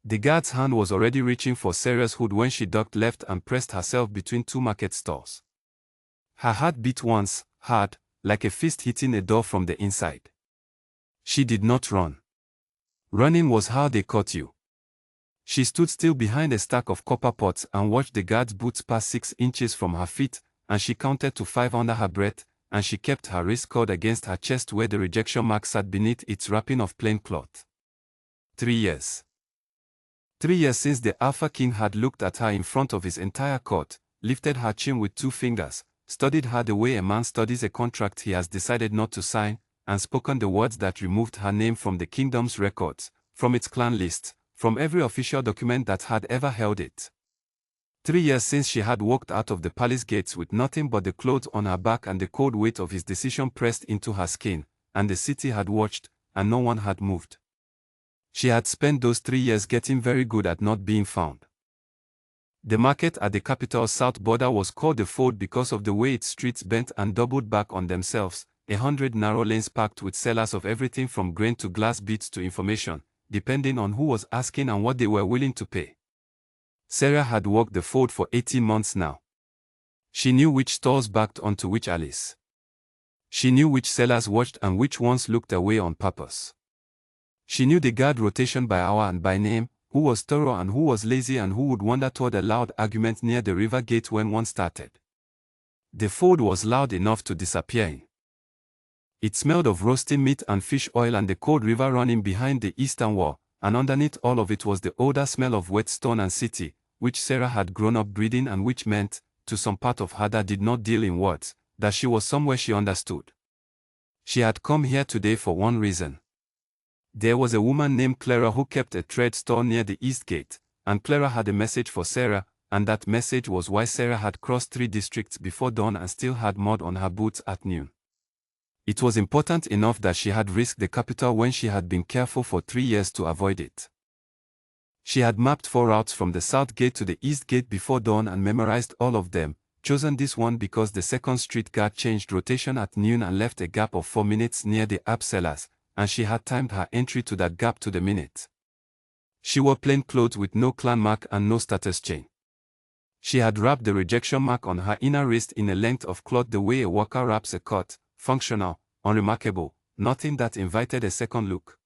The guard's hand was already reaching for Sera's hood when she ducked left and pressed herself between two market stalls. Her heart beat once, hard, like a fist hitting a door from the inside. She did not run. Running was how they caught you. She stood still behind a stack of copper pots and watched the guard's boots pass 6 inches from her feet, and she counted to 5 under her breath, and she kept her wrist cord against her chest where the rejection mark sat beneath its wrapping of plain cloth. 3 years. 3 years since the Alpha King had looked at her in front of his entire court, lifted her chin with 2 fingers, studied her the way a man studies a contract he has decided not to sign, and spoken the words that removed her name from the kingdom's records, from its clan list, from every official document that had ever held it. 3 years since she had walked out of the palace gates with nothing but the clothes on her back and the cold weight of his decision pressed into her skin, and the city had watched, and no one had moved. She had spent those 3 years getting very good at not being found. The market at the capital's south border was called the Fold because of the way its streets bent and doubled back on themselves, 100 narrow lanes packed with sellers of everything from grain to glass beads to information, depending on who was asking and what they were willing to pay. Sera had walked the Fold for 18 months now. She knew which stalls backed onto which alleys. She knew which sellers watched and which ones looked away on purpose. She knew the guard rotation by hour and by name, who was thorough and who was lazy and who would wander toward a loud argument near the river gate when one started. The Fold was loud enough to disappear in. It smelled of roasting meat and fish oil and the cold river running behind the eastern wall, and underneath all of it was the older smell of wet stone and city, which Sera had grown up breathing and which meant, to some part of her that did not deal in words, that she was somewhere she understood. She had come here today for one reason. There was a woman named Clara who kept a trade store near the east gate, and Clara had a message for Sera, and that message was why Sera had crossed 3 districts before dawn and still had mud on her boots at noon. It was important enough that she had risked the capital when she had been careful for 3 years to avoid it. She had mapped 4 routes from the south gate to the east gate before dawn and memorized all of them, chosen this one because the second street guard changed rotation at noon and left a gap of 4 minutes near the app sellers, and she had timed her entry to that gap to the minute. She wore plain clothes with no clan mark and no status chain. She had wrapped the rejection mark on her inner wrist in a length of cloth the way a worker wraps a cut, functional, unremarkable, nothing that invited a second look.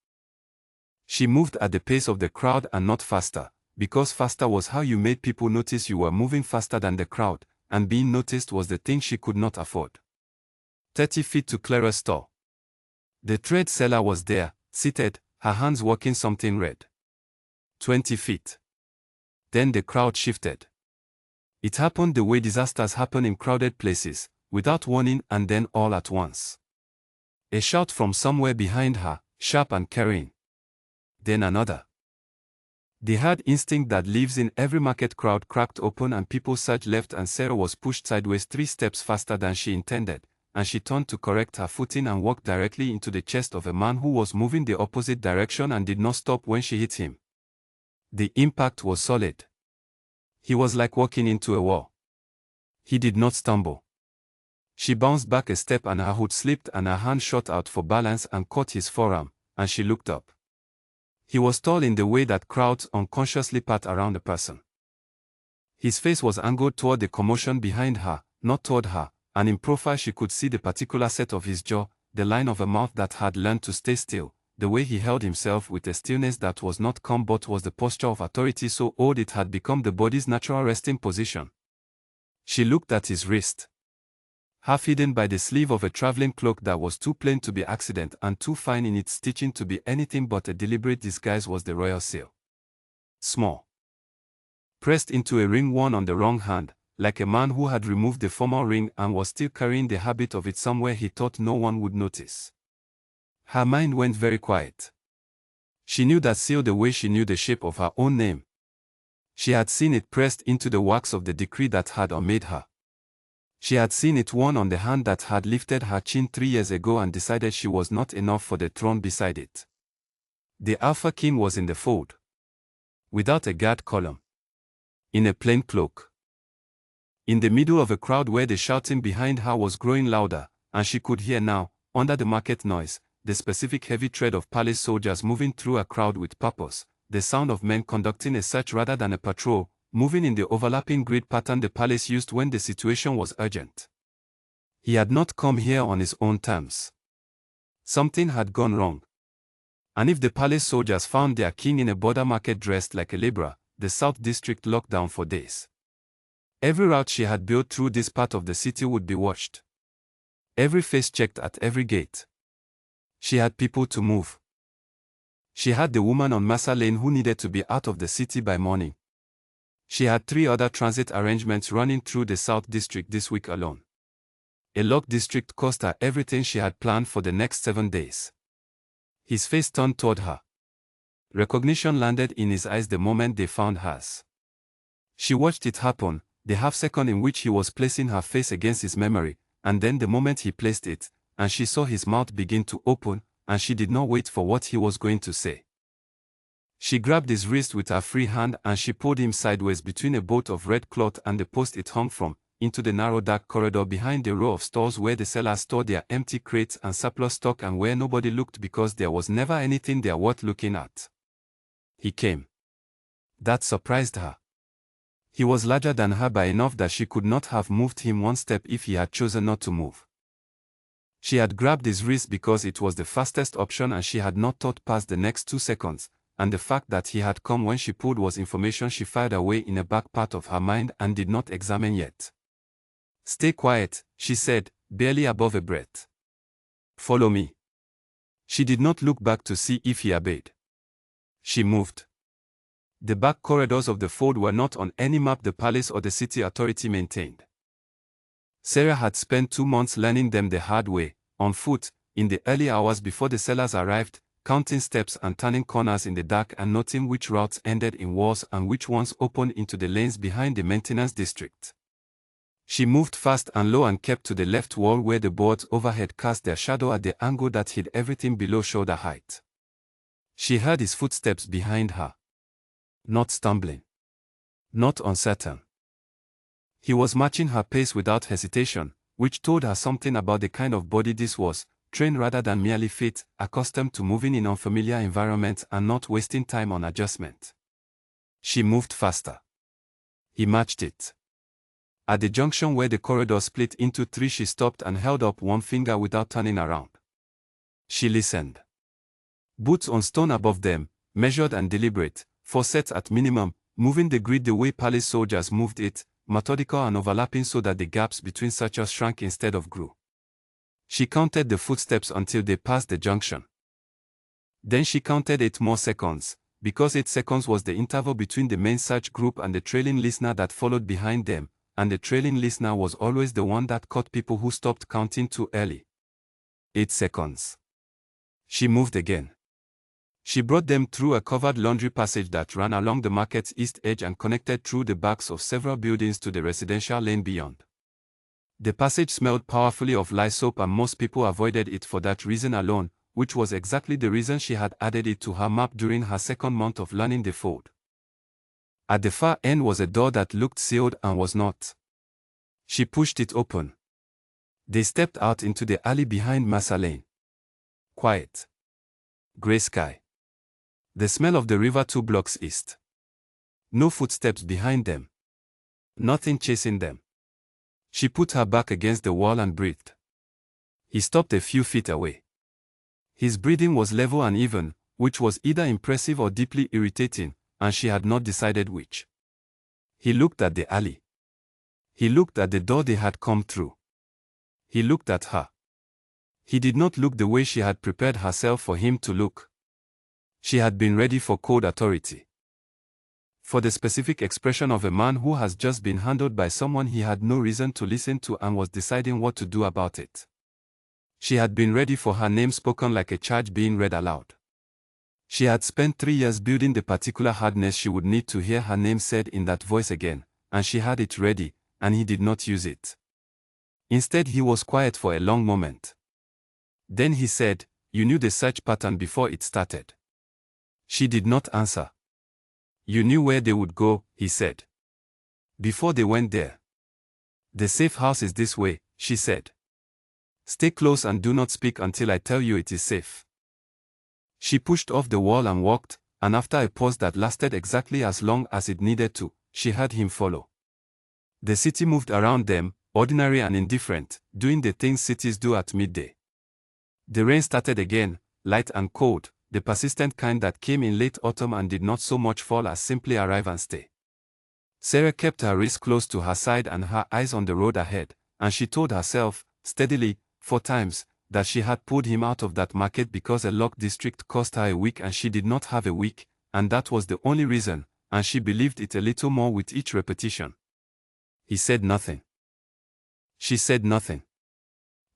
She moved at the pace of the crowd and not faster, because faster was how you made people notice you were moving faster than the crowd, and being noticed was the thing she could not afford. 30 feet to Clara's store. The trade seller was there, seated, her hands working something red. 20 feet. Then the crowd shifted. It happened the way disasters happen in crowded places, without warning and then all at once. A shout from somewhere behind her, sharp and carrying. Then another. The herd instinct that lives in every market crowd cracked open and people surged left and Sera was pushed sideways 3 steps faster than she intended, and she turned to correct her footing and walked directly into the chest of a man who was moving the opposite direction and did not stop when she hit him. The impact was solid. He was like walking into a wall. He did not stumble. She bounced back a step and her hood slipped and her hand shot out for balance and caught his forearm, and she looked up. He was tall in the way that crowds unconsciously pat around a person. His face was angled toward the commotion behind her, not toward her, and in profile she could see the particular set of his jaw, the line of a mouth that had learned to stay still, the way he held himself with a stillness that was not calm but was the posture of authority so old it had become the body's natural resting position. She looked at his wrist. Half hidden by the sleeve of a traveling cloak that was too plain to be accident and too fine in its stitching to be anything but a deliberate disguise was the royal seal. Small. Pressed into a ring worn on the wrong hand, like a man who had removed the former ring and was still carrying the habit of it somewhere he thought no one would notice. Her mind went very quiet. She knew that seal the way she knew the shape of her own name. She had seen it pressed into the wax of the decree that had unmade her. She had seen it worn on the hand that had lifted her chin 3 years ago and decided she was not enough for the throne beside it. The Alpha King was in the fold. Without a guard column. In a plain cloak. In the middle of a crowd where the shouting behind her was growing louder, and she could hear now, under the market noise, the specific heavy tread of palace soldiers moving through a crowd with purpose, the sound of men conducting a search rather than a patrol, moving in the overlapping grid pattern the palace used when the situation was urgent. He had not come here on his own terms. Something had gone wrong. And if the palace soldiers found their king in a border market dressed like a laborer, the South District locked down for days. Every route she had built through this part of the city would be watched. Every face checked at every gate. She had people to move. She had the woman on Massa Lane who needed to be out of the city by morning. She had 3 other transit arrangements running through the South District this week alone. A locked district cost her everything she had planned for the next 7 days. His face turned toward her. Recognition landed in his eyes the moment they found hers. She watched it happen, the half-second in which he was placing her face against his memory, and then the moment he placed it, and she saw his mouth begin to open, and she did not wait for what he was going to say. She grabbed his wrist with her free hand and she pulled him sideways between a bolt of red cloth and the post it hung from, into the narrow dark corridor behind the row of stores where the sellers stored their empty crates and surplus stock and where nobody looked because there was never anything there worth looking at. He came. That surprised her. He was larger than her by enough that she could not have moved him one step if he had chosen not to move. She had grabbed his wrist because it was the fastest option and she had not thought past the next 2 seconds, and the fact that he had come when she pulled was information she filed away in a back part of her mind and did not examine yet. "Stay quiet," she said, barely above a breath. "Follow me." She did not look back to see if he obeyed. She moved. The back corridors of the fold were not on any map the palace or the city authority maintained. Sera had spent 2 months learning them the hard way, on foot, in the early hours before the sellers arrived, counting steps and turning corners in the dark and noting which routes ended in walls and which ones opened into the lanes behind the maintenance district. She moved fast and low and kept to the left wall where the boards overhead cast their shadow at the angle that hid everything below shoulder height. She heard his footsteps behind her. Not stumbling. Not uncertain. He was matching her pace without hesitation, which told her something about the kind of body this was, trained rather than merely fit, accustomed to moving in unfamiliar environments and not wasting time on adjustment. She moved faster. He matched it. At the junction where the corridor split into 3, she stopped and held up one finger without turning around. She listened. Boots on stone above them, measured and deliberate, 4 sets at minimum, moving the grid the way palace soldiers moved it, methodical and overlapping so that the gaps between searchers shrank instead of grew. She counted the footsteps until they passed the junction. Then she counted 8 more seconds, because 8 seconds was the interval between the main search group and the trailing listener that followed behind them, and the trailing listener was always the one that caught people who stopped counting too early. 8 seconds. She moved again. She brought them through a covered laundry passage that ran along the market's east edge and connected through the backs of several buildings to the residential lane beyond. The passage smelled powerfully of lye soap and most people avoided it for that reason alone, which was exactly the reason she had added it to her map during her 2nd month of learning the fold. At the far end was a door that looked sealed and was not. She pushed it open. They stepped out into the alley behind Massa Lane. Quiet. Gray sky. The smell of the river 2 blocks east. No footsteps behind them. Nothing chasing them. She put her back against the wall and breathed. He stopped a few feet away. His breathing was level and even, which was either impressive or deeply irritating, and she had not decided which. He looked at the alley. He looked at the door they had come through. He looked at her. He did not look the way she had prepared herself for him to look. She had been ready for cold authority. For the specific expression of a man who has just been handled by someone he had no reason to listen to and was deciding what to do about it. She had been ready for her name spoken like a charge being read aloud. She had spent 3 years building the particular hardness she would need to hear her name said in that voice again, and she had it ready, and he did not use it. Instead, he was quiet for a long moment. Then he said, "You knew the search pattern before it started." She did not answer. "You knew where they would go," he said. "Before they went there." "The safe house is this way," she said. "Stay close and do not speak until I tell you it is safe." She pushed off the wall and walked, and after a pause that lasted exactly as long as it needed to, she heard him follow. The city moved around them, ordinary and indifferent, doing the things cities do at midday. The rain started again, light and cold, the persistent kind that came in late autumn and did not so much fall as simply arrive and stay. Sera kept her wrist close to her side and her eyes on the road ahead, and she told herself, steadily, 4 times, that she had pulled him out of that market because a locked district cost her a week and she did not have a week, and that was the only reason, and she believed it a little more with each repetition. He said nothing. She said nothing.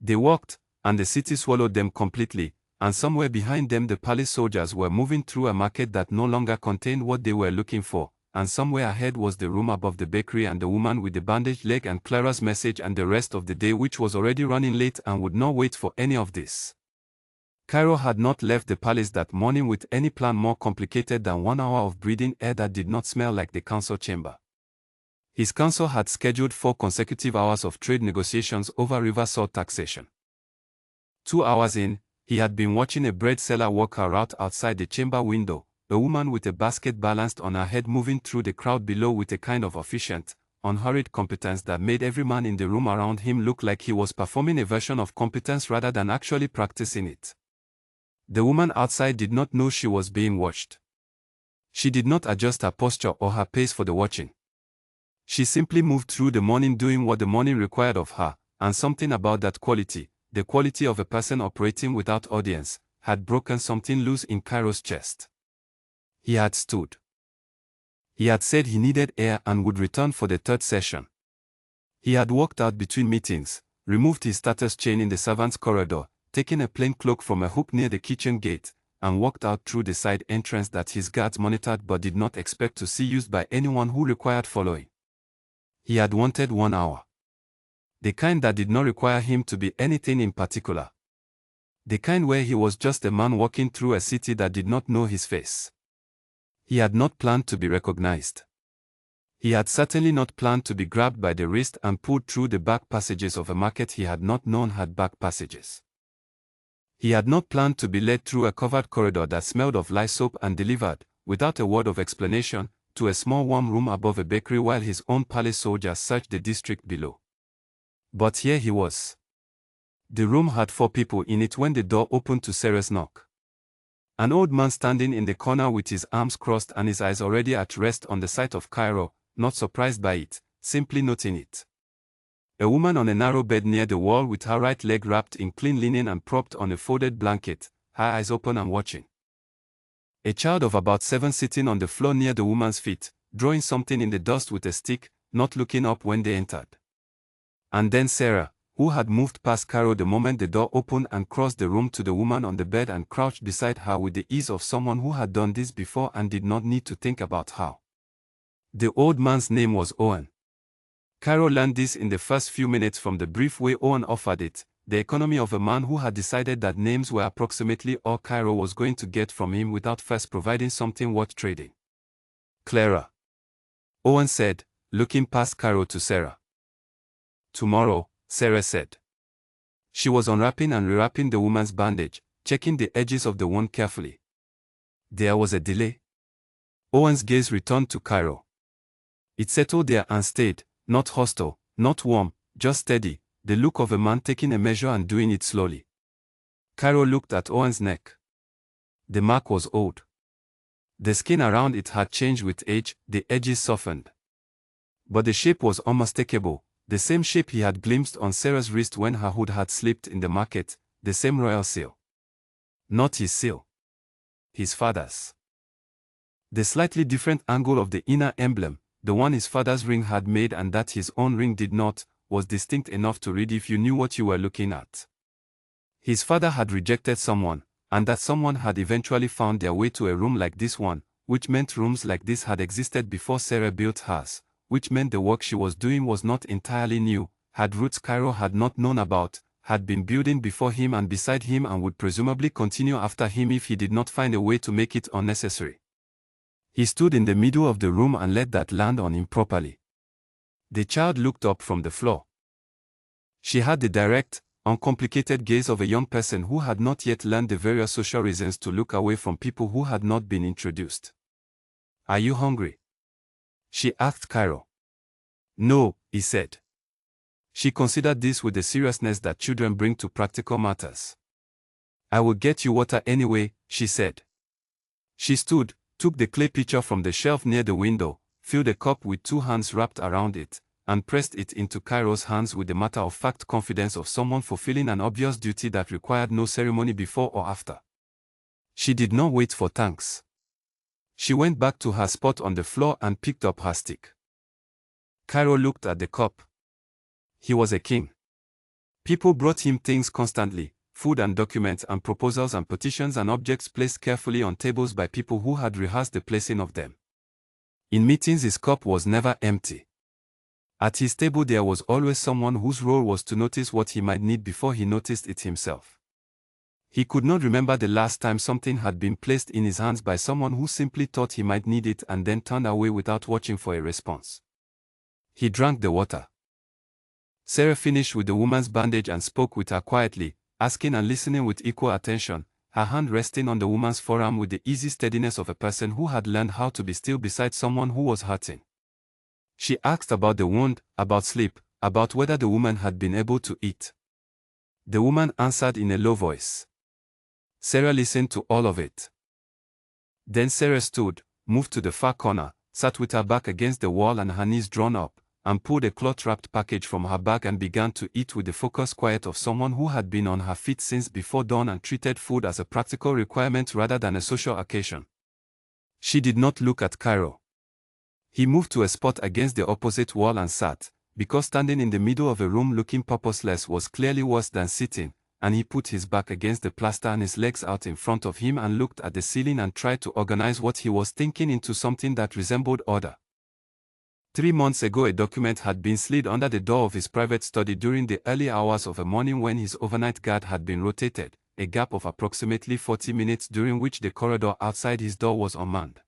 They walked, and the city swallowed them completely, and somewhere behind them the palace soldiers were moving through a market that no longer contained what they were looking for, and somewhere ahead was the room above the bakery and the woman with the bandaged leg and Clara's message and the rest of the day which was already running late and would not wait for any of this. Cairo had not left the palace that morning with any plan more complicated than 1 hour of breathing air that did not smell like the council chamber. His council had scheduled 4 consecutive hours of trade negotiations over river salt taxation. 2 hours in, he had been watching a bread seller walk her route outside the chamber window, a woman with a basket balanced on her head moving through the crowd below with a kind of efficient, unhurried competence that made every man in the room around him look like he was performing a version of competence rather than actually practicing it. The woman outside did not know she was being watched. She did not adjust her posture or her pace for the watching. She simply moved through the morning doing what the morning required of her, and something about that quality, the quality of a person operating without audience, had broken something loose in Cairo's chest. He had stood. He had said he needed air and would return for the 3rd session. He had walked out between meetings, removed his status chain in the servants' corridor, taken a plain cloak from a hook near the kitchen gate, and walked out through the side entrance that his guards monitored but did not expect to see used by anyone who required following. He had wanted 1 hour. The kind that did not require him to be anything in particular. The kind where he was just a man walking through a city that did not know his face. He had not planned to be recognized. He had certainly not planned to be grabbed by the wrist and pulled through the back passages of a market he had not known had back passages. He had not planned to be led through a covered corridor that smelled of lye soap and delivered, without a word of explanation, to a small warm room above a bakery while his own palace soldiers searched the district below. But here he was. The room had 4 people in it when the door opened to Sera's knock. An old man standing in the corner with his arms crossed and his eyes already at rest on the sight of Cairo, not surprised by it, simply noting it. A woman on a narrow bed near the wall with her right leg wrapped in clean linen and propped on a folded blanket, her eyes open and watching. A child of about 7 sitting on the floor near the woman's feet, drawing something in the dust with a stick, not looking up when they entered. And then Sera, who had moved past Cairo the moment the door opened and crossed the room to the woman on the bed and crouched beside her with the ease of someone who had done this before and did not need to think about how. The old man's name was Owen. Cairo learned this in the first few minutes from the brief way Owen offered it, the economy of a man who had decided that names were approximately all Cairo was going to get from him without first providing something worth trading. Clara, Owen said, looking past Cairo to Sera. Tomorrow, Sera said. She was unwrapping and rewrapping the woman's bandage, checking the edges of the wound carefully. There was a delay. Owen's gaze returned to Cairo. It settled there and stayed, not hostile, not warm, just steady, the look of a man taking a measure and doing it slowly. Cairo looked at Owen's neck. The mark was old. The skin around it had changed with age, the edges softened. But the shape was unmistakable, the same shape he had glimpsed on Sera's wrist when her hood had slipped in the market, the same royal seal. Not his seal. His father's. The slightly different angle of the inner emblem, the one his father's ring had made and that his own ring did not, was distinct enough to read if you knew what you were looking at. His father had rejected someone, and that someone had eventually found their way to a room like this one, which meant rooms like this had existed before Sera built hers, which meant the work she was doing was not entirely new, had roots Cairo had not known about, had been building before him and beside him and would presumably continue after him if he did not find a way to make it unnecessary. He stood in the middle of the room and let that land on him properly. The child looked up from the floor. She had the direct, uncomplicated gaze of a young person who had not yet learned the various social reasons to look away from people who had not been introduced. "Are you hungry?" she asked Cairo. "No," he said. She considered this with the seriousness that children bring to practical matters. "I will get you water anyway," she said. She stood, took the clay pitcher from the shelf near the window, filled a cup with 2 hands wrapped around it, and pressed it into Cairo's hands with the matter-of-fact confidence of someone fulfilling an obvious duty that required no ceremony before or after. She did not wait for thanks. She went back to her spot on the floor and picked up her stick. Cairo looked at the cup. He was a king. People brought him things constantly, food and documents and proposals and petitions and objects placed carefully on tables by people who had rehearsed the placing of them. In meetings his cup was never empty. At his table there was always someone whose role was to notice what he might need before he noticed it himself. He could not remember the last time something had been placed in his hands by someone who simply thought he might need it and then turned away without watching for a response. He drank the water. Sera finished with the woman's bandage and spoke with her quietly, asking and listening with equal attention, her hand resting on the woman's forearm with the easy steadiness of a person who had learned how to be still beside someone who was hurting. She asked about the wound, about sleep, about whether the woman had been able to eat. The woman answered in a low voice. Sera listened to all of it. Then Sera stood, moved to the far corner, sat with her back against the wall and her knees drawn up, and pulled a cloth-wrapped package from her bag and began to eat with the focused quiet of someone who had been on her feet since before dawn and treated food as a practical requirement rather than a social occasion. She did not look at Cairo. He moved to a spot against the opposite wall and sat, because standing in the middle of a room looking purposeless was clearly worse than sitting, and he put his back against the plaster and his legs out in front of him and looked at the ceiling and tried to organize what he was thinking into something that resembled order. 3 months ago a document had been slid under the door of his private study during the early hours of a morning when his overnight guard had been rotated, a gap of approximately 40 minutes during which the corridor outside his door was unmanned.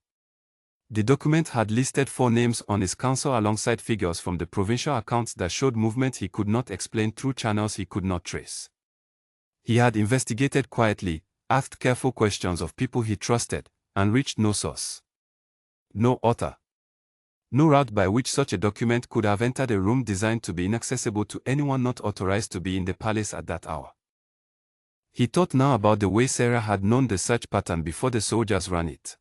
The document had listed 4 names on his council alongside figures from the provincial accounts that showed movement he could not explain through channels he could not trace. He had investigated quietly, asked careful questions of people he trusted, and reached no source. No author. No route by which such a document could have entered a room designed to be inaccessible to anyone not authorized to be in the palace at that hour. He thought now about the way Sera had known the search pattern before the soldiers ran it.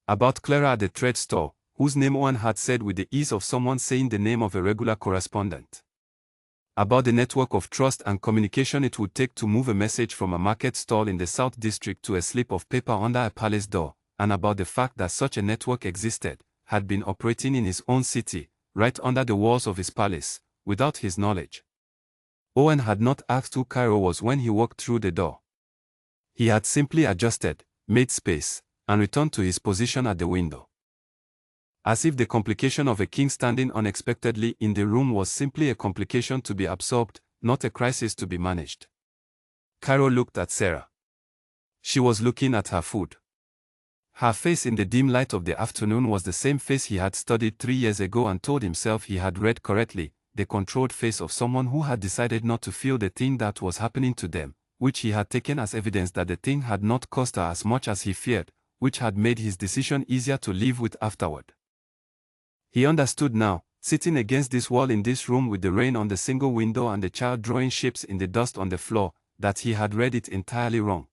About Clara at the thread store, whose name one had said with the ease of someone saying the name of a regular correspondent. About the network of trust and communication it would take to move a message from a market stall in the South District to a slip of paper under a palace door, and about the fact that such a network existed, had been operating in his own city, right under the walls of his palace, without his knowledge. Owen had not asked who Cairo was when he walked through the door. He had simply adjusted, made space, and returned to his position at the window. As if the complication of a king standing unexpectedly in the room was simply a complication to be absorbed, not a crisis to be managed. Cairo looked at Sera. She was looking at her food. Her face in the dim light of the afternoon was the same face he had studied 3 years ago and told himself he had read correctly, the controlled face of someone who had decided not to feel the thing that was happening to them, which he had taken as evidence that the thing had not cost her as much as he feared, which had made his decision easier to live with afterward. He understood now, sitting against this wall in this room with the rain on the single window and the child drawing shapes in the dust on the floor, that he had read it entirely wrong.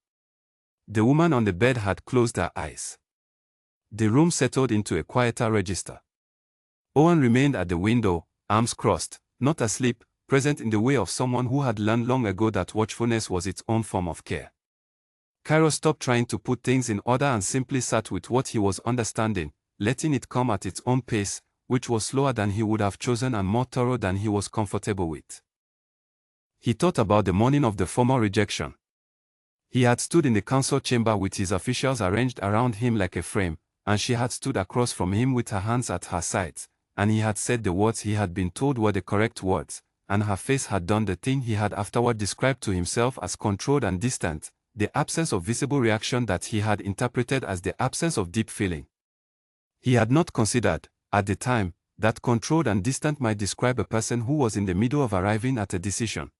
The woman on the bed had closed her eyes. The room settled into a quieter register. Owen remained at the window, arms crossed, not asleep, present in the way of someone who had learned long ago that watchfulness was its own form of care. Cairo stopped trying to put things in order and simply sat with what he was understanding, letting it come at its own pace, which was slower than he would have chosen and more thorough than he was comfortable with. He thought about the morning of the formal rejection. He had stood in the council chamber with his officials arranged around him like a frame, and she had stood across from him with her hands at her sides, and he had said the words he had been told were the correct words, and her face had done the thing he had afterward described to himself as controlled and distant, the absence of visible reaction that he had interpreted as the absence of deep feeling. He had not considered, at the time, that controlled and distant might describe a person who was in the middle of arriving at a decision.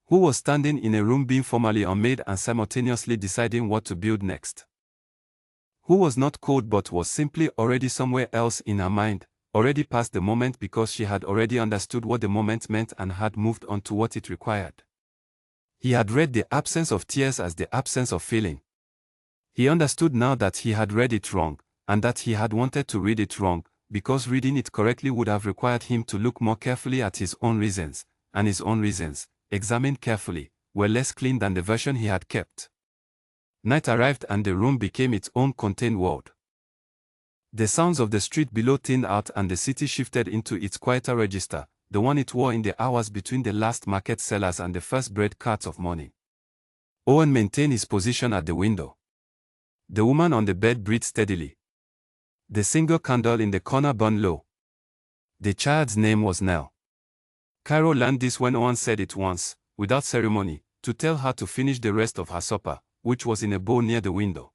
who was standing in a room being formally unmade and simultaneously deciding what to build next. Who was not cold but was simply already somewhere else in her mind, already past the moment because she had already understood what the moment meant and had moved on to what it required. He had read the absence of tears as the absence of feeling. He understood now that he had read it wrong, and that he had wanted to read it wrong, because reading it correctly would have required him to look more carefully at his own reasons, and his own reasons, examined carefully, were less clean than the version he had kept. Night arrived and the room became its own contained world. The sounds of the street below thinned out and the city shifted into its quieter register, the one it wore in the hours between the last market sellers and the first bread carts of morning. Owen maintained his position at the window. The woman on the bed breathed steadily. The single candle in the corner burned low. The child's name was Nell. Cairo learned this when Owen said it once, without ceremony, to tell her to finish the rest of her supper, which was in a bowl near the window.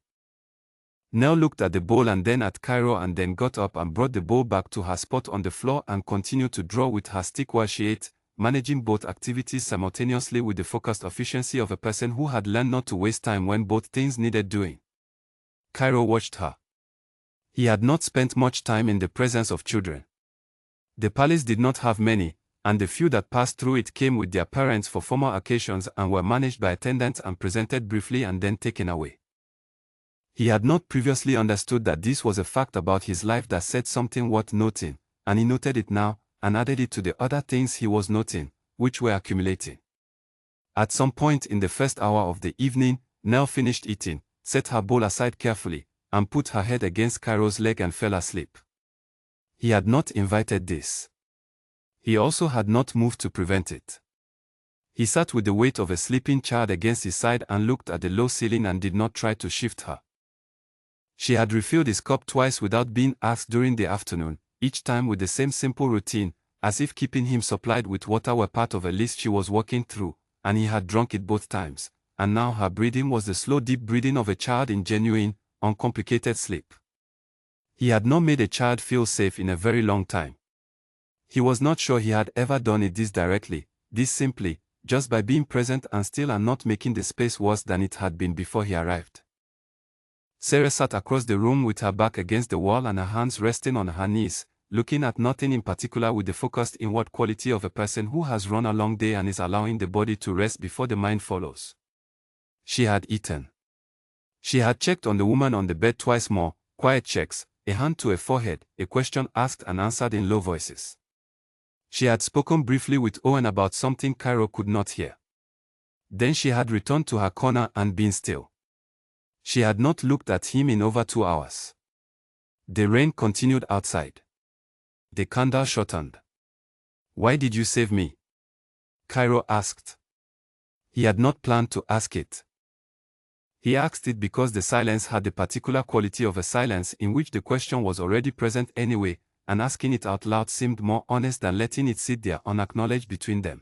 Nell looked at the bowl and then at Cairo and then got up and brought the bowl back to her spot on the floor and continued to draw with her stick while she ate, managing both activities simultaneously with the focused efficiency of a person who had learned not to waste time when both things needed doing. Cairo watched her. He had not spent much time in the presence of children. The palace did not have many, and the few that passed through it came with their parents for formal occasions and were managed by attendants and presented briefly and then taken away. He had not previously understood that this was a fact about his life that said something worth noting, and he noted it now, and added it to the other things he was noting, which were accumulating. At some point in the first hour of the evening, Nell finished eating, set her bowl aside carefully, and put her head against Cairo's leg and fell asleep. He had not invited this. He also had not moved to prevent it. He sat with the weight of a sleeping child against his side and looked at the low ceiling and did not try to shift her. She had refilled his cup twice without being asked during the afternoon, each time with the same simple routine, as if keeping him supplied with water were part of a list she was working through, and he had drunk it both times, and now her breathing was the slow deep breathing of a child in genuine, uncomplicated sleep. He had not made a child feel safe in a very long time. He was not sure he had ever done it this directly, this simply, just by being present and still and not making the space worse than it had been before he arrived. Sera sat across the room with her back against the wall and her hands resting on her knees, looking at nothing in particular with the focused inward quality of a person who has run a long day and is allowing the body to rest before the mind follows. She had eaten. She had checked on the woman on the bed twice more, quiet checks, a hand to a forehead, a question asked and answered in low voices. She had spoken briefly with Owen about something Cairo could not hear. Then she had returned to her corner and been still. She had not looked at him in over 2 hours. The rain continued outside. The candle shortened. "Why did you save me?" Cairo asked. He had not planned to ask it. He asked it because the silence had the particular quality of a silence in which the question was already present anyway, and asking it out loud seemed more honest than letting it sit there unacknowledged between them.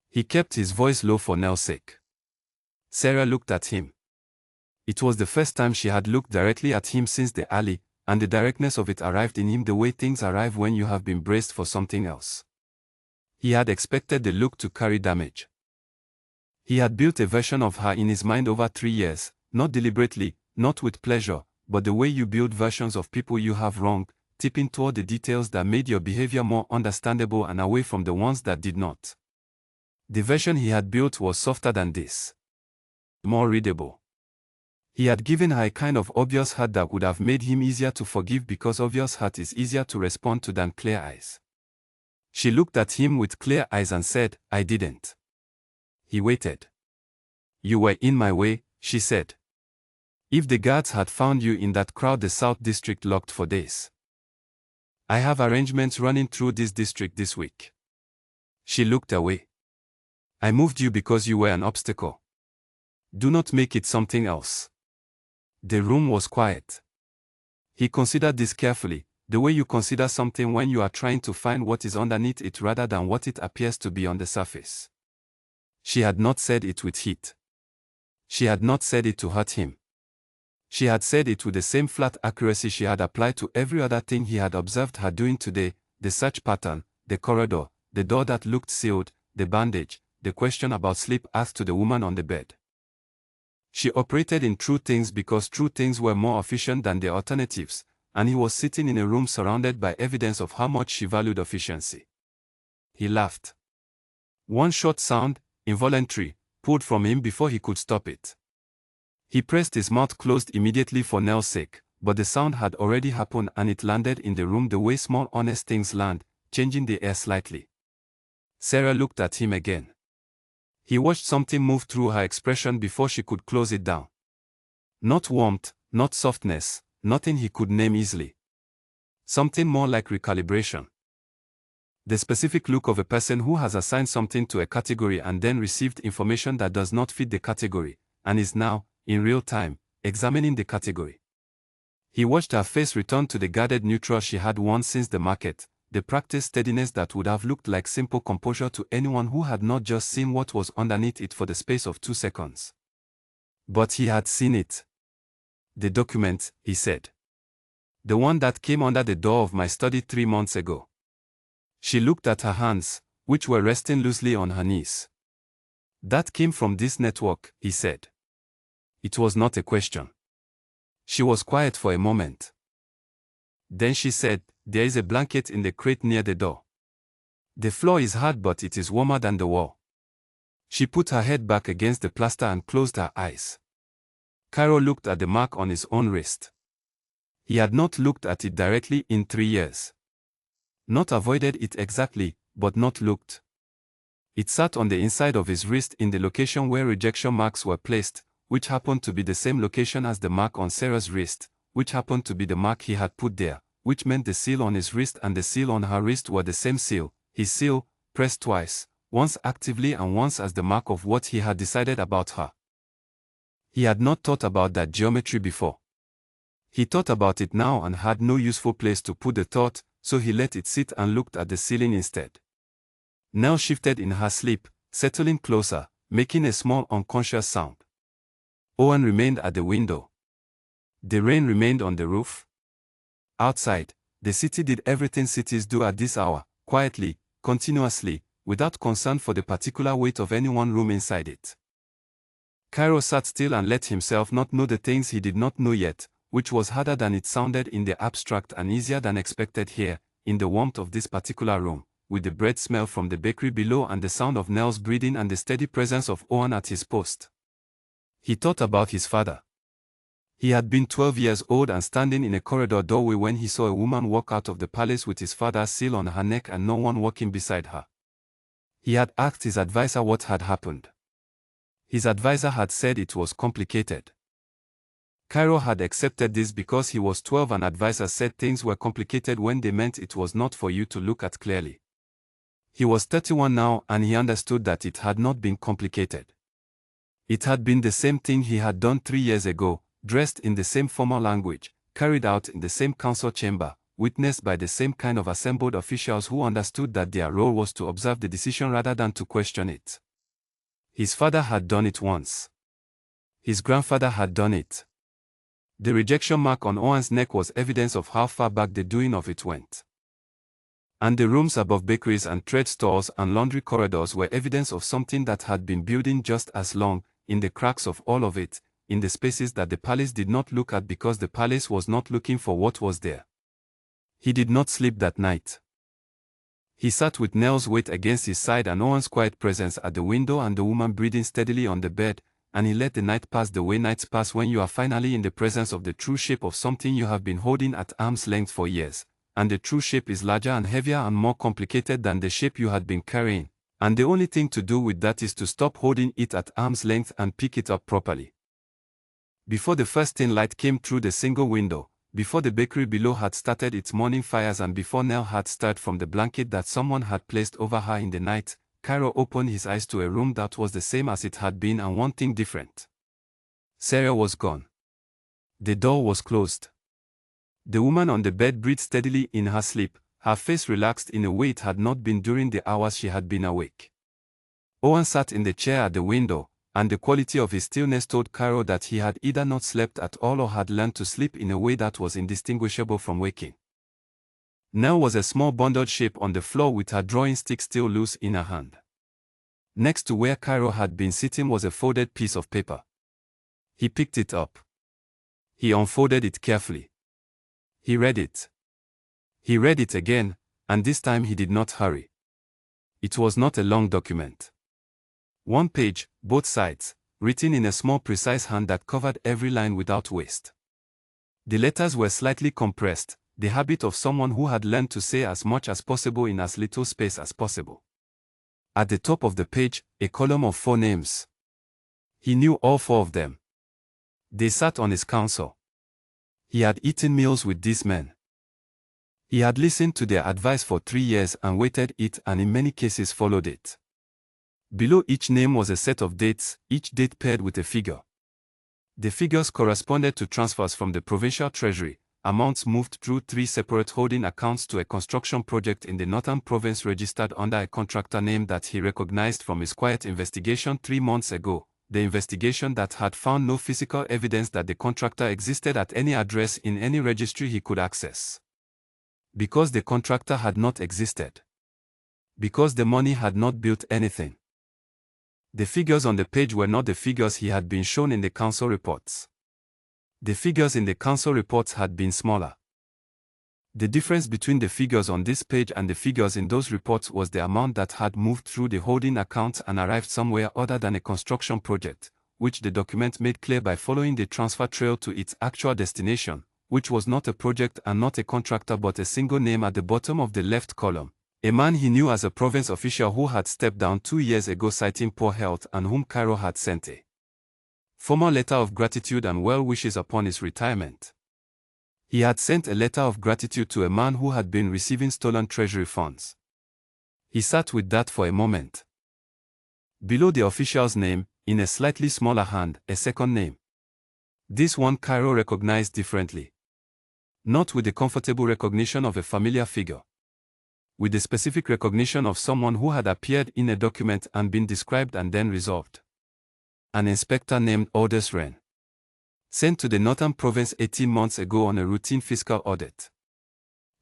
He kept his voice low for Nell's sake. Sera looked at him. It was the first time she had looked directly at him since the alley, and the directness of it arrived in him the way things arrive when you have been braced for something else. He had expected the look to carry damage. He had built a version of her in his mind over 3 years, not deliberately, not with pleasure, but the way you build versions of people you have wronged, tipping toward the details that made your behavior more understandable and away from the ones that did not. The version he had built was softer than this. More readable. He had given her a kind of obvious hurt that would have made him easier to forgive because obvious hurt is easier to respond to than clear eyes. She looked at him with clear eyes and said, "I didn't." He waited. "You were in my way," she said. "If the guards had found you in that crowd the South District locked for days. I have arrangements running through this district this week." She looked away. "I moved you because you were an obstacle. Do not make it something else." The room was quiet. He considered this carefully, the way you consider something when you are trying to find what is underneath it rather than what it appears to be on the surface. She had not said it with heat. She had not said it to hurt him. She had said it with the same flat accuracy she had applied to every other thing he had observed her doing today, the search pattern, the corridor, the door that looked sealed, the bandage, the question about sleep asked to the woman on the bed. She operated in true things because true things were more efficient than the alternatives, and he was sitting in a room surrounded by evidence of how much she valued efficiency. He laughed. One short sound, involuntary, pulled from him before he could stop it. He pressed his mouth closed immediately for Nell's sake, but the sound had already happened and it landed in the room the way small honest things land, changing the air slightly. Sera looked at him again. He watched something move through her expression before she could close it down. Not warmth, not softness, nothing he could name easily. Something more like recalibration. The specific look of a person who has assigned something to a category and then received information that does not fit the category, and is now, in real time, examining the category. He watched her face return to the guarded neutral she had worn since the market, the practiced steadiness that would have looked like simple composure to anyone who had not just seen what was underneath it for the space of 2 seconds. But he had seen it. The document, he said. The one that came under the door of my study 3 months ago. She looked at her hands, which were resting loosely on her knees. That came from this network, he said. It was not a question. She was quiet for a moment. Then she said, "There is a blanket in the crate near the door. The floor is hard but it is warmer than the wall." She put her head back against the plaster and closed her eyes. Cairo looked at the mark on his own wrist. He had not looked at it directly in 3 years. Not avoided it exactly, but not looked. It sat on the inside of his wrist in the location where rejection marks were placed, which happened to be the same location as the mark on Sera's wrist, which happened to be the mark he had put there, which meant the seal on his wrist and the seal on her wrist were the same seal, his seal, pressed twice, once actively and once as the mark of what he had decided about her. He had not thought about that geometry before. He thought about it now and had no useful place to put the thought, so he let it sit and looked at the ceiling instead. Nell shifted in her sleep, settling closer, making a small unconscious sound. Owen remained at the window. The rain remained on the roof. Outside, the city did everything cities do at this hour, quietly, continuously, without concern for the particular weight of any one room inside it. Cairo sat still and let himself not know the things he did not know yet, which was harder than it sounded in the abstract and easier than expected here, in the warmth of this particular room, with the bread smell from the bakery below and the sound of Nell's breathing and the steady presence of Owen at his post. He thought about his father. He had been 12 years old and standing in a corridor doorway when he saw a woman walk out of the palace with his father's seal on her neck and no one walking beside her. He had asked his advisor what had happened. His advisor had said it was complicated. Cairo had accepted this because he was 12 and advisors said things were complicated when they meant it was not for you to look at clearly. He was 31 now and he understood that it had not been complicated. It had been the same thing he had done 3 years ago, dressed in the same formal language, carried out in the same council chamber, witnessed by the same kind of assembled officials who understood that their role was to observe the decision rather than to question it. His father had done it once. His grandfather had done it. The rejection mark on Owen's neck was evidence of how far back the doing of it went. And the rooms above bakeries and trade stores and laundry corridors were evidence of something that had been building just as long, in the cracks of all of it, in the spaces that the palace did not look at because the palace was not looking for what was there. He did not sleep that night. He sat with Nell's weight against his side and Owen's quiet presence at the window and the woman breathing steadily on the bed, and he let the night pass the way nights pass when you are finally in the presence of the true shape of something you have been holding at arm's length for years, and the true shape is larger and heavier and more complicated than the shape you had been carrying, and the only thing to do with that is to stop holding it at arm's length and pick it up properly. Before the first thin light came through the single window, before the bakery below had started its morning fires and before Nell had stirred from the blanket that someone had placed over her in the night, Cairo opened his eyes to a room that was the same as it had been and one thing different. Sera was gone. The door was closed. The woman on the bed breathed steadily in her sleep, her face relaxed in a way it had not been during the hours she had been awake. Owen sat in the chair at the window, and the quality of his stillness told Cairo that he had either not slept at all or had learned to sleep in a way that was indistinguishable from waking. Nell was a small bundled shape on the floor with her drawing stick still loose in her hand. Next to where Cairo had been sitting was a folded piece of paper. He picked it up. He unfolded it carefully. He read it. He read it again, and this time he did not hurry. It was not a long document. One page, both sides, written in a small precise hand that covered every line without waste. The letters were slightly compressed, the habit of someone who had learned to say as much as possible in as little space as possible. At the top of the page, a column of 4 names. He knew all 4 of them. They sat on his council. He had eaten meals with these men. He had listened to their advice for 3 years and waited it and in many cases followed it. Below each name was a set of dates, each date paired with a figure. The figures corresponded to transfers from the provincial treasury, amounts moved through 3 separate holding accounts to a construction project in the northern province registered under a contractor name that he recognized from his quiet investigation 3 months ago, the investigation that had found no physical evidence that the contractor existed at any address in any registry he could access. Because the contractor had not existed. Because the money had not built anything. The figures on the page were not the figures he had been shown in the council reports. The figures in the council reports had been smaller. The difference between the figures on this page and the figures in those reports was the amount that had moved through the holding account and arrived somewhere other than a construction project, which the document made clear by following the transfer trail to its actual destination, which was not a project and not a contractor but a single name at the bottom of the left column. A man he knew as a province official who had stepped down 2 years ago citing poor health and whom Cairo had sent a formal letter of gratitude and well wishes upon his retirement. He had sent a letter of gratitude to a man who had been receiving stolen treasury funds. He sat with that for a moment. Below the official's name, in a slightly smaller hand, a second name. This one Cairo recognized differently. Not with the comfortable recognition of a familiar figure. With the specific recognition of someone who had appeared in a document and been described and then resolved. An inspector named Aldous Wren. Sent to the Northern Province 18 months ago on a routine fiscal audit.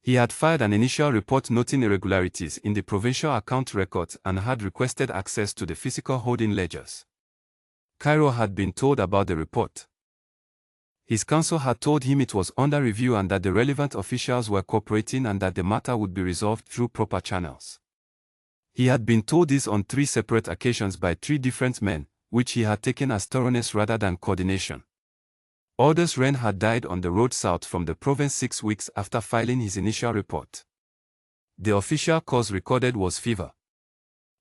He had filed an initial report noting irregularities in the provincial account records and had requested access to the physical holding ledgers. Cairo had been told about the report. His counsel had told him it was under review and that the relevant officials were cooperating and that the matter would be resolved through proper channels. He had been told this on 3 separate occasions by 3 different men, which he had taken as thoroughness rather than coordination. Aldous Wren had died on the road south from the province 6 weeks after filing his initial report. The official cause recorded was fever.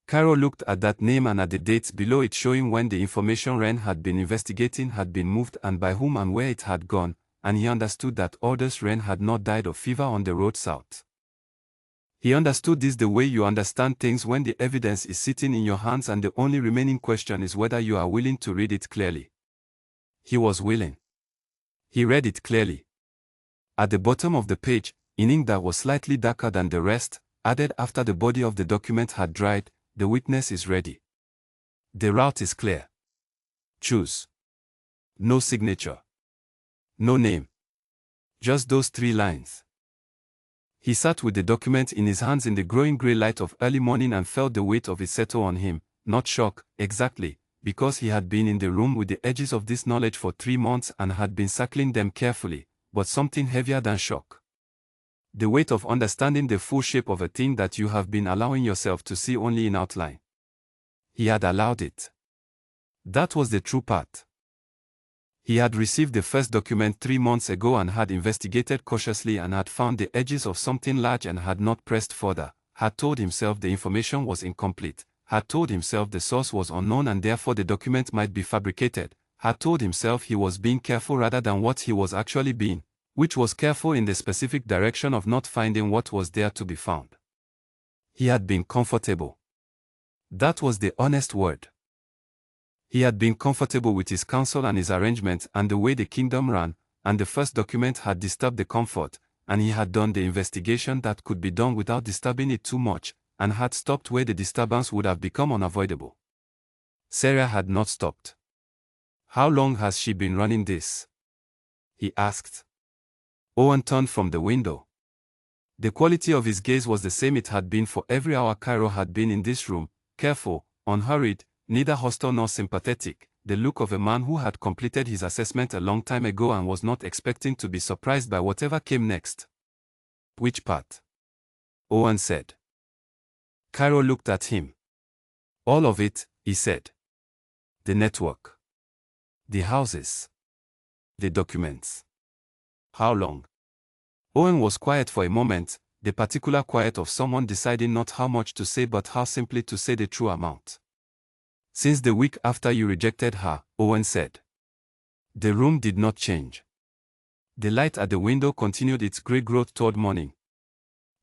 Cairo looked at that name and at the dates below it showing when the information Wren had been investigating had been moved and by whom and where it had gone, and he understood that Aldous Wren had not died of fever on the road south. He understood this the way you understand things when the evidence is sitting in your hands and the only remaining question is whether you are willing to read it clearly. He was willing. He read it clearly. At the bottom of the page, in ink that was slightly darker than the rest, added after the body of the document had dried, the witness is ready. The route is clear. Choose. No signature. No name. Just those 3 lines. He sat with the document in his hands in the growing grey light of early morning and felt the weight of it settle on him, not shock, exactly, because he had been in the room with the edges of this knowledge for 3 months and had been circling them carefully, but something heavier than shock. The weight of understanding the full shape of a thing that you have been allowing yourself to see only in outline. He had allowed it. That was the true part. He had received the first document 3 months ago and had investigated cautiously and had found the edges of something large and had not pressed further, had told himself the information was incomplete, had told himself the source was unknown and therefore the document might be fabricated, had told himself he was being careful rather than what he was actually being, which was careful in the specific direction of not finding what was there to be found. He had been comfortable. That was the honest word. He had been comfortable with his counsel and his arrangements and the way the kingdom ran, and the first document had disturbed the comfort, and he had done the investigation that could be done without disturbing it too much, and had stopped where the disturbance would have become unavoidable. Sera had not stopped. How long has she been running this? He asked. Owen turned from the window. The quality of his gaze was the same it had been for every hour Cairo had been in this room, careful, unhurried, neither hostile nor sympathetic, the look of a man who had completed his assessment a long time ago and was not expecting to be surprised by whatever came next. "Which part?" Owen said. Cairo looked at him. "All of it," he said. "The network. The houses. The documents." "How long?" Owen was quiet for a moment, the particular quiet of someone deciding not how much to say but how simply to say the true amount. "Since the week after you rejected her," Owen said. The room did not change. The light at the window continued its grey growth toward morning.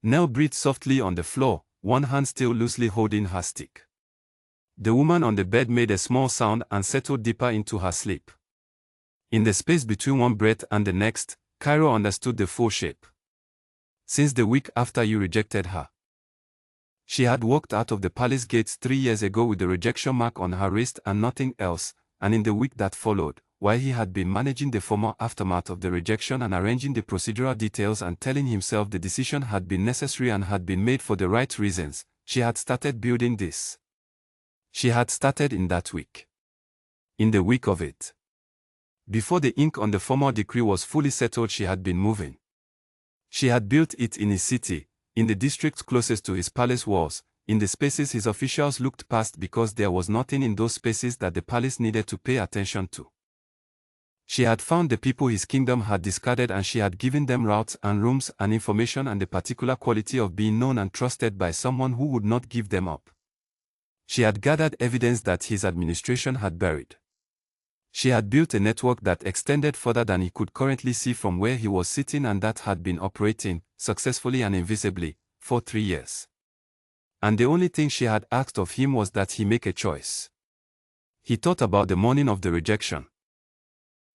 Nell breathed softly on the floor, one hand still loosely holding her stick. The woman on the bed made a small sound and settled deeper into her sleep. In the space between one breath and the next, Cairo understood the full shape. "Since the week after you rejected her." She had walked out of the palace gates 3 years ago with the rejection mark on her wrist and nothing else, and in the week that followed, while he had been managing the formal aftermath of the rejection and arranging the procedural details and telling himself the decision had been necessary and had been made for the right reasons, she had started building this. She had started in that week. In the week of it. Before the ink on the formal decree was fully settled, she had been moving. She had built it in his city, in the districts closest to his palace walls, in the spaces his officials looked past because there was nothing in those spaces that the palace needed to pay attention to. She had found the people his kingdom had discarded and she had given them routes and rooms and information and the particular quality of being known and trusted by someone who would not give them up. She had gathered evidence that his administration had buried. She had built a network that extended further than he could currently see from where he was sitting and that had been operating, successfully and invisibly, for 3 years. And the only thing she had asked of him was that he make a choice. He thought about the morning of the rejection.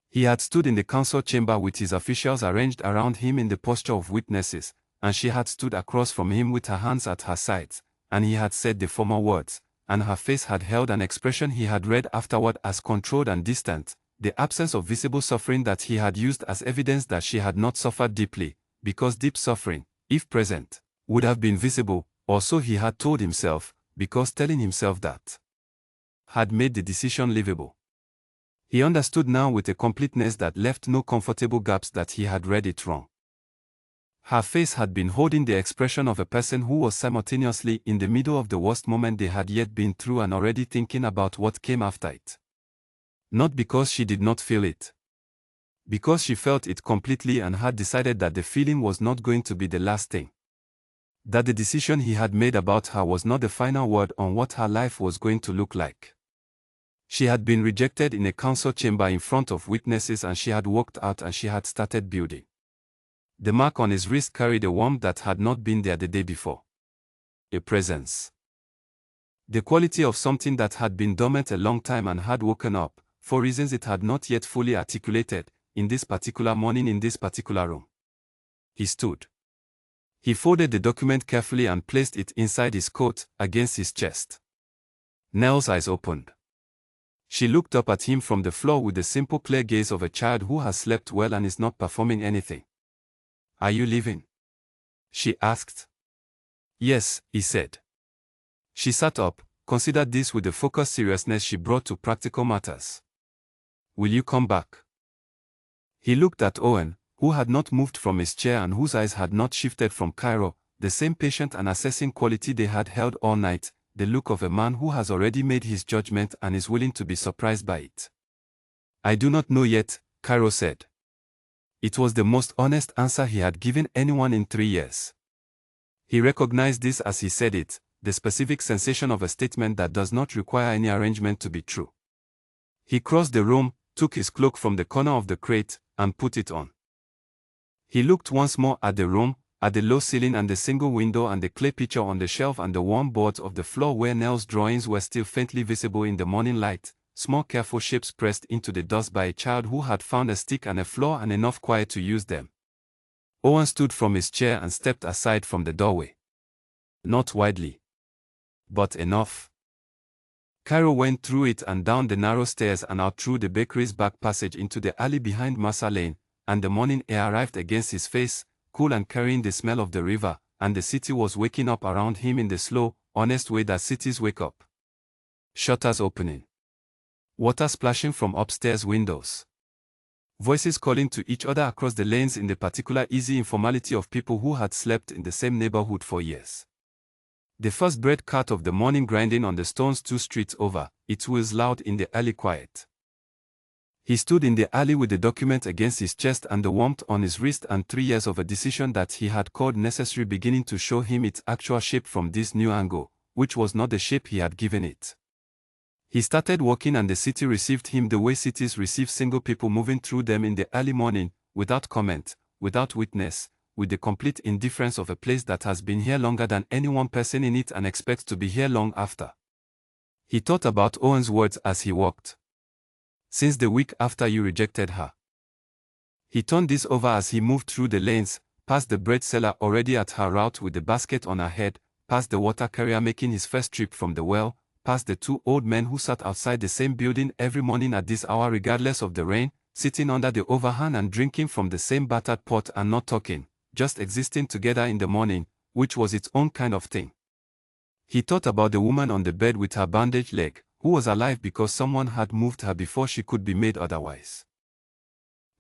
He had stood in the council chamber with his officials arranged around him in the posture of witnesses, and she had stood across from him with her hands at her sides, and he had said the formal words, and her face had held an expression he had read afterward as controlled and distant, the absence of visible suffering that he had used as evidence that she had not suffered deeply, because deep suffering, if present, would have been visible, or so he had told himself, because telling himself that had made the decision livable. He understood now with a completeness that left no comfortable gaps that he had read it wrong. Her face had been holding the expression of a person who was simultaneously in the middle of the worst moment they had yet been through and already thinking about what came after it. Not because she did not feel it. Because she felt it completely and had decided that the feeling was not going to be the last thing. That the decision he had made about her was not the final word on what her life was going to look like. She had been rejected in a council chamber in front of witnesses and she had walked out and she had started building. The mark on his wrist carried a warmth that had not been there the day before. A presence. The quality of something that had been dormant a long time and had woken up, for reasons it had not yet fully articulated, in this particular morning in this particular room. He stood. He folded the document carefully and placed it inside his coat, against his chest. Nell's eyes opened. She looked up at him from the floor with the simple clear gaze of a child who has slept well and is not performing anything. "Are you leaving?" she asked. "Yes," he said. She sat up, considered this with the focused seriousness she brought to practical matters. "Will you come back?" He looked at Owen, who had not moved from his chair and whose eyes had not shifted from Cairo, the same patient and assessing quality they had held all night, the look of a man who has already made his judgment and is willing to be surprised by it. "I do not know yet," Cairo said. It was the most honest answer he had given anyone in 3 years. He recognized this as he said it, the specific sensation of a statement that does not require any arrangement to be true. He crossed the room, took his cloak from the corner of the crate, and put it on. He looked once more at the room, at the low ceiling and the single window and the clay picture on the shelf and the worn boards of the floor where Nell's drawings were still faintly visible in the morning light, small careful shapes pressed into the dust by a child who had found a stick and a floor and enough quiet to use them. Owen stood from his chair and stepped aside from the doorway. Not widely, but enough. Cairo went through it and down the narrow stairs and out through the bakery's back passage into the alley behind Massa Lane, and the morning air arrived against his face, cool and carrying the smell of the river, and the city was waking up around him in the slow, honest way that cities wake up. Shutters opening. Water splashing from upstairs windows. Voices calling to each other across the lanes in the particular easy informality of people who had slept in the same neighborhood for years. The first bread cart of the morning grinding on the stones 2 streets over, its wheels loud in the early quiet. He stood in the alley with the document against his chest and the warmth on his wrist, and 3 years of a decision that he had called necessary beginning to show him its actual shape from this new angle, which was not the shape he had given it. He started walking and the city received him the way cities receive single people moving through them in the early morning, without comment, without witness, with the complete indifference of a place that has been here longer than any one person in it and expects to be here long after. He thought about Owen's words as he walked. Since the week after you rejected her. He turned this over as he moved through the lanes, past the bread seller already at her route with the basket on her head, past the water carrier making his first trip from the well, past the 2 old men who sat outside the same building every morning at this hour regardless of the rain, sitting under the overhang and drinking from the same battered pot and not talking, just existing together in the morning, which was its own kind of thing. He thought about the woman on the bed with her bandaged leg, who was alive because someone had moved her before she could be made otherwise.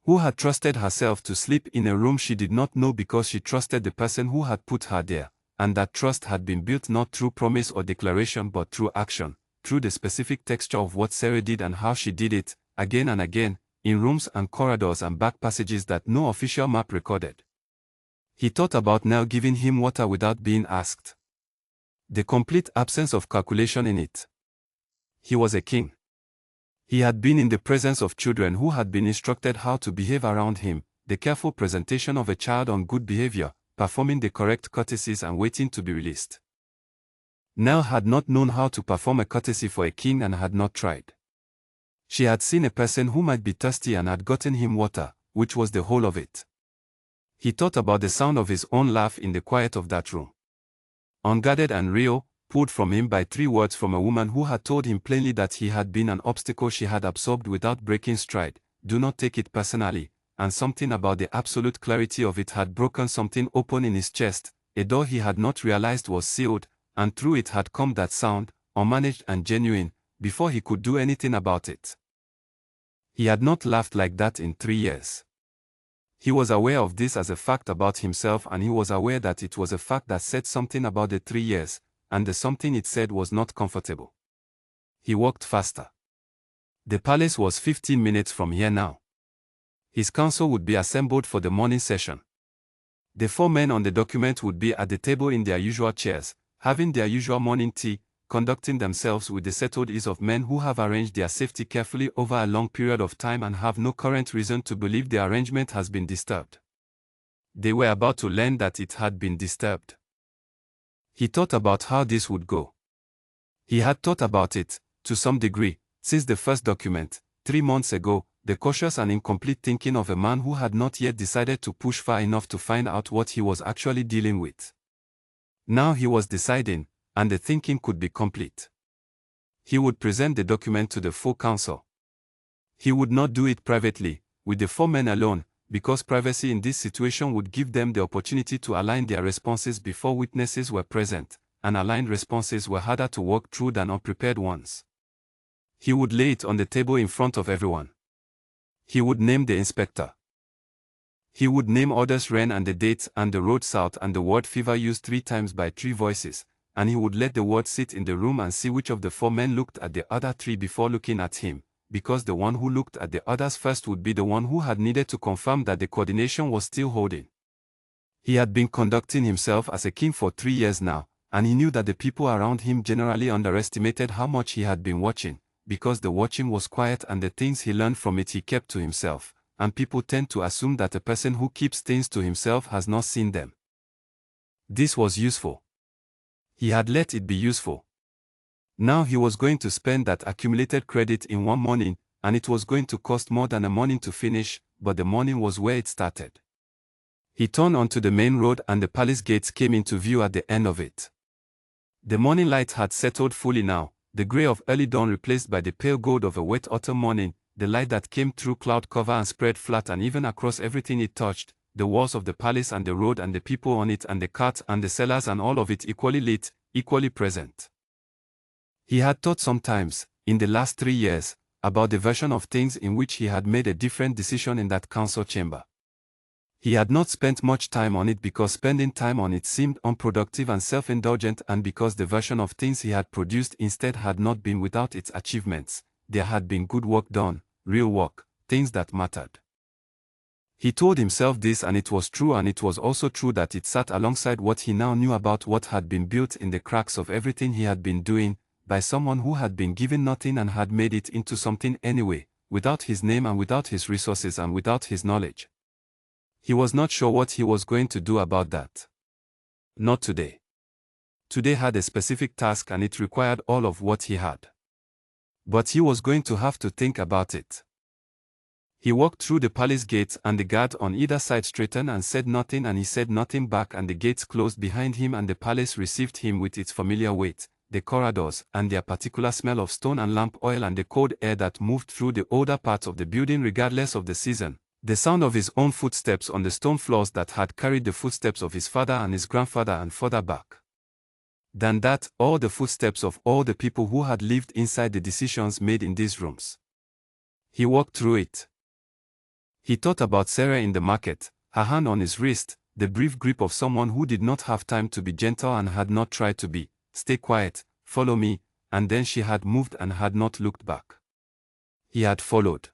Who had trusted herself to sleep in a room she did not know because she trusted the person who had put her there, and that trust had been built not through promise or declaration but through action, through the specific texture of what Sera did and how she did it, again and again, in rooms and corridors and back passages that no official map recorded. He thought about Nell giving him water without being asked. The complete absence of calculation in it. He was a king. He had been in the presence of children who had been instructed how to behave around him, the careful presentation of a child on good behavior, performing the correct courtesies and waiting to be released. Nell had not known how to perform a courtesy for a king and had not tried. She had seen a person who might be thirsty and had gotten him water, which was the whole of it. He thought about the sound of his own laugh in the quiet of that room. Unguarded and real, pulled from him by 3 words from a woman who had told him plainly that he had been an obstacle she had absorbed without breaking stride, do not take it personally, and something about the absolute clarity of it had broken something open in his chest, a door he had not realized was sealed, and through it had come that sound, unmanaged and genuine, before he could do anything about it. He had not laughed like that in 3 years. He was aware of this as a fact about himself, and he was aware that it was a fact that said something about the 3 years, and the something it said was not comfortable. He walked faster. The palace was 15 minutes from here now. His council would be assembled for the morning session. The 4 men on the document would be at the table in their usual chairs, having their usual morning tea, conducting themselves with the settled ease of men who have arranged their safety carefully over a long period of time and have no current reason to believe the arrangement has been disturbed. They were about to learn that it had been disturbed. He thought about how this would go. He had thought about it, to some degree, since the first document, 3 months ago, the cautious and incomplete thinking of a man who had not yet decided to push far enough to find out what he was actually dealing with. Now he was deciding, and the thinking could be complete. He would present the document to the full council. He would not do it privately, with the 4 men alone, because privacy in this situation would give them the opportunity to align their responses before witnesses were present, and aligned responses were harder to work through than unprepared ones. He would lay it on the table in front of everyone. He would name the inspector. He would name orders ran and the dates and the road south and the word fever used 3 times by 3 voices, and he would let the word sit in the room and see which of the 4 men looked at the other 3 before looking at him, because the one who looked at the others first would be the one who had needed to confirm that the coordination was still holding. He had been conducting himself as a king for 3 years now, and he knew that the people around him generally underestimated how much he had been watching, because the watching was quiet and the things he learned from it he kept to himself, and people tend to assume that a person who keeps things to himself has not seen them. This was useful. He had let it be useful. Now he was going to spend that accumulated credit in 1 morning, and it was going to cost more than a morning to finish, but the morning was where it started. He turned onto the main road and the palace gates came into view at the end of it. The morning light had settled fully now, the grey of early dawn replaced by the pale gold of a wet autumn morning, the light that came through cloud cover and spread flat and even across everything it touched, the walls of the palace and the road and the people on it and the carts and the sellers and all of it equally lit, equally present. He had thought sometimes, in the last 3 years, about the version of things in which he had made a different decision in that council chamber. He had not spent much time on it because spending time on it seemed unproductive and self-indulgent, and because the version of things he had produced instead had not been without its achievements. There had been good work done, real work, things that mattered. He told himself this, and it was true, and it was also true that it sat alongside what he now knew about what had been built in the cracks of everything he had been doing, by someone who had been given nothing and had made it into something anyway, without his name and without his resources and without his knowledge. He was not sure what he was going to do about that. Not today. Today had a specific task and it required all of what he had. But he was going to have to think about it. He walked through the palace gates and the guard on either side straightened and said nothing, and he said nothing back, and the gates closed behind him and the palace received him with its familiar weight, the corridors and their particular smell of stone and lamp oil and the cold air that moved through the older parts of the building regardless of the season. The sound of his own footsteps on the stone floors that had carried the footsteps of his father and his grandfather and further back than that, all the footsteps of all the people who had lived inside the decisions made in these rooms. He walked through it. He thought about Sera in the market, her hand on his wrist, the brief grip of someone who did not have time to be gentle and had not tried to be. Stay quiet, follow me, and then she had moved and had not looked back. He had followed.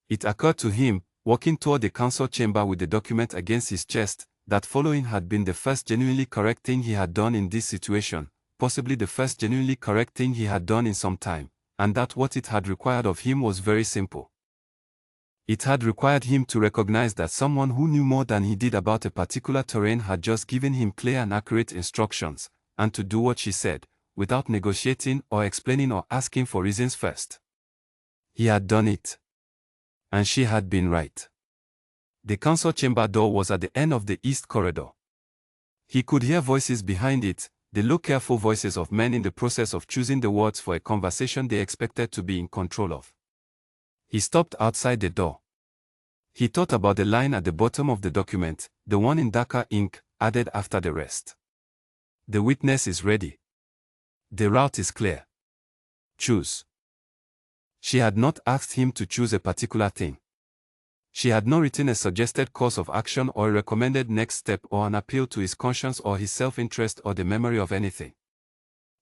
It occurred to him, walking toward the council chamber with the document against his chest, that following had been the first genuinely correct thing he had done in this situation, possibly the first genuinely correct thing he had done in some time, and that what it had required of him was very simple. It had required him to recognize that someone who knew more than he did about a particular terrain had just given him clear and accurate instructions, and to do what she said, without negotiating or explaining or asking for reasons first. He had done it. And she had been right. The council chamber door was at the end of the east corridor. He could hear voices behind it, the low careful voices of men in the process of choosing the words for a conversation they expected to be in control of. He stopped outside the door. He thought about the line at the bottom of the document, the one in darker ink, added after the rest. The witness is ready. The route is clear. Choose. She had not asked him to choose a particular thing. She had not written a suggested course of action or a recommended next step or an appeal to his conscience or his self-interest or the memory of anything.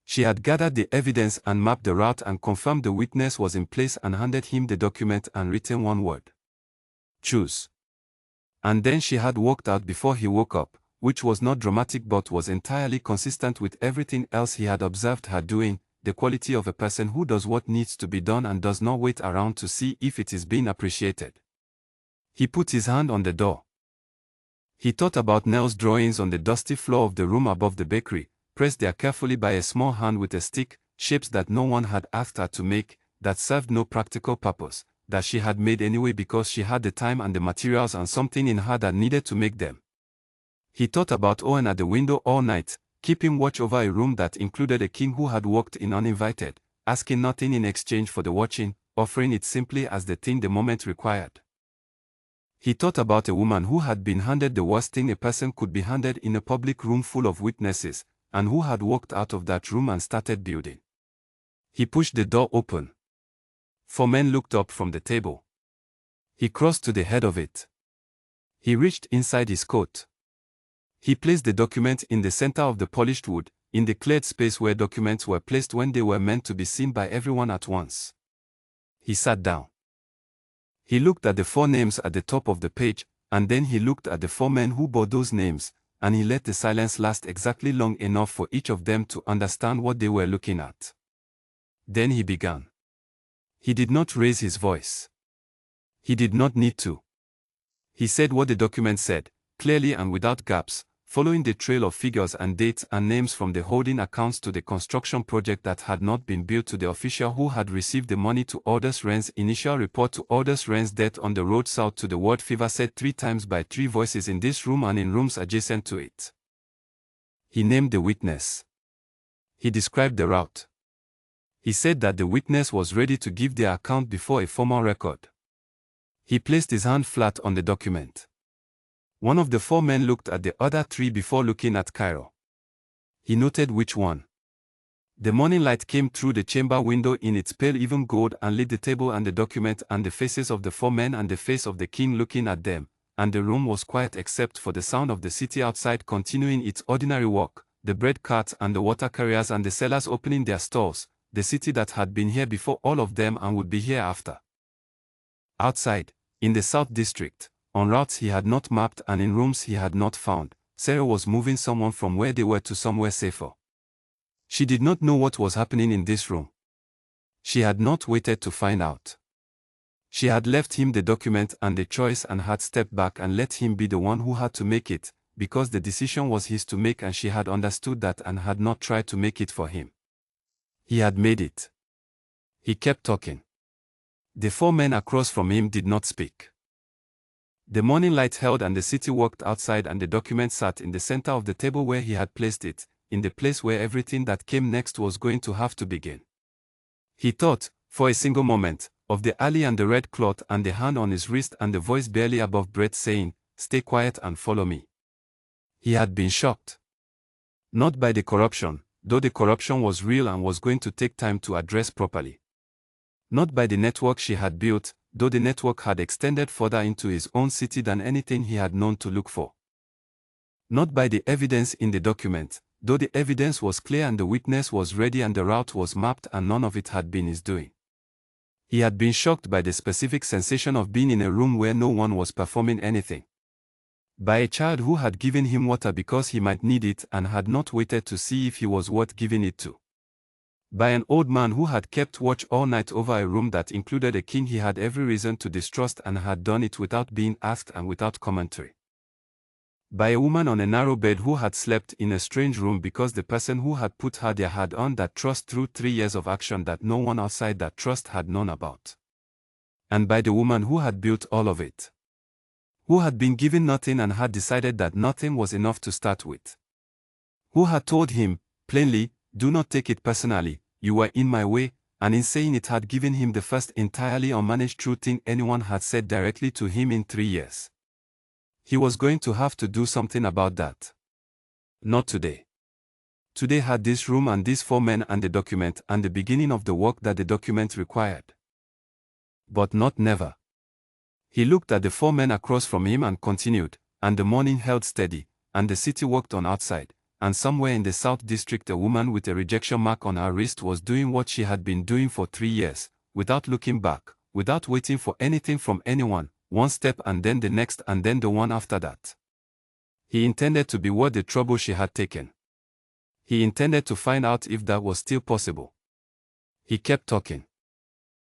She had gathered the evidence and mapped the route and confirmed the witness was in place and handed him the document and written one word. Choose. And then she had walked out before he woke up, which was not dramatic but was entirely consistent with everything else he had observed her doing, the quality of a person who does what needs to be done and does not wait around to see if it is being appreciated. He put his hand on the door. He thought about Nell's drawings on the dusty floor of the room above the bakery, pressed there carefully by a small hand with a stick, shapes that no one had asked her to make, that served no practical purpose, that she had made anyway because she had the time and the materials and something in her that needed to make them. He thought about Owen at the window all night, keeping watch over a room that included a king who had walked in uninvited, asking nothing in exchange for the watching, offering it simply as the thing the moment required. He thought about a woman who had been handed the worst thing a person could be handed in a public room full of witnesses, and who had walked out of that room and started building. He pushed the door open. 4 men looked up from the table. He crossed to the head of it. He reached inside his coat. He placed the document in the center of the polished wood, in the cleared space where documents were placed when they were meant to be seen by everyone at once. He sat down. He looked at the 4 names at the top of the page, and then he looked at the 4 men who bore those names, and he let the silence last exactly long enough for each of them to understand what they were looking at. Then he began. He did not raise his voice. He did not need to. He said what the document said, clearly and without gaps, following the trail of figures and dates and names from the holding accounts to the construction project that had not been built to the official who had received the money to Aldous Wren's initial report to Aldous Wren's death on the road south to the word fever said 3 times by 3 voices in this room and in rooms adjacent to it. He named the witness. He described the route. He said that the witness was ready to give their account before a formal record. He placed his hand flat on the document. One of the 4 men looked at the other 3 before looking at Cairo. He noted which one. The morning light came through the chamber window in its pale even gold and lit the table and the document and the faces of the 4 men and the face of the king looking at them, and the room was quiet except for the sound of the city outside continuing its ordinary work, the bread carts and the water carriers and the sellers opening their stalls, the city that had been here before all of them and would be here after. Outside, in the South District, on routes he had not mapped and in rooms he had not found, Sera was moving someone from where they were to somewhere safer. She did not know what was happening in this room. She had not waited to find out. She had left him the document and the choice and had stepped back and let him be the one who had to make it, because the decision was his to make and she had understood that and had not tried to make it for him. He had made it. He kept talking. The 4 men across from him did not speak. The morning light held and the city walked outside and the document sat in the center of the table where he had placed it, in the place where everything that came next was going to have to begin. He thought, for a single moment, of the alley and the red cloth and the hand on his wrist and the voice barely above breath saying, "Stay quiet and follow me." He had been shocked. Not by the corruption, though the corruption was real and was going to take time to address properly. Not by the network she had built, though the network had extended further into his own city than anything he had known to look for. Not by the evidence in the document, though the evidence was clear and the witness was ready and the route was mapped and none of it had been his doing. He had been shocked by the specific sensation of being in a room where no one was performing anything. By a child who had given him water because he might need it and had not waited to see if he was worth giving it to. By an old man who had kept watch all night over a room that included a king he had every reason to distrust and had done it without being asked and without commentary. By a woman on a narrow bed who had slept in a strange room because the person who had put her there had earned that trust through 3 years of action that no one outside that trust had known about. And by the woman who had built all of it. Who had been given nothing and had decided that nothing was enough to start with. Who had told him, plainly, "Do not take it personally, you were in my way," and in saying it had given him the first entirely unmanaged true thing anyone had said directly to him in 3 years. He was going to have to do something about that. Not today. Today had this room and these 4 men and the document and the beginning of the work that the document required. But not never. He looked at the 4 men across from him and continued, and the morning held steady, and the city walked on outside, and somewhere in the South District a woman with a rejection mark on her wrist was doing what she had been doing for 3 years, without looking back, without waiting for anything from anyone. One step and then the next and then the one after that. He intended to be worth the trouble she had taken. He intended to find out if that was still possible. He kept talking.